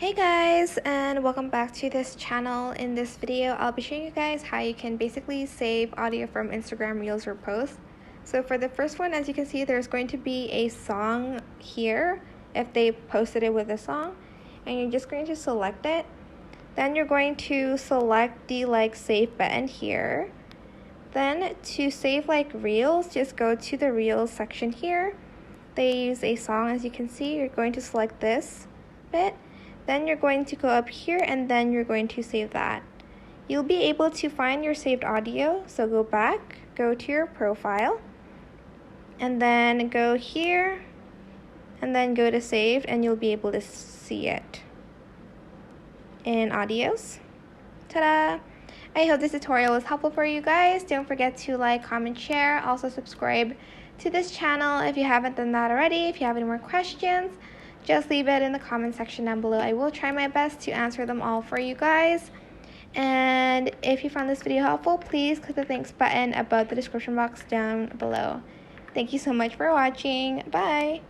Hey guys, and welcome back to this channel. In this video, I'll be showing you guys how you can basically save audio from Instagram Reels or posts. So for the first one, as you can see, there's going to be a song here if they posted it with a song, and you're just going to select it. Then you're going to select the save button here. Then to save Reels, just go to the Reels section here. They use a song, as you can see. You're going to select this bit. Then you're going to go up here and then you're going to save that. You'll be able to find your saved audio. So go back, go to your profile, and then go here, and then go to saved, and you'll be able to see it in audios. Ta-da! I hope this tutorial was helpful for you guys. Don't forget to like, comment, share. Also subscribe to this channel if you haven't done that already. If you have any more questions, just leave it in the comment section down below. I will try my best to answer them all for you guys. And if you found this video helpful, please click the thanks button above the description box down below. Thank you so much for watching. Bye!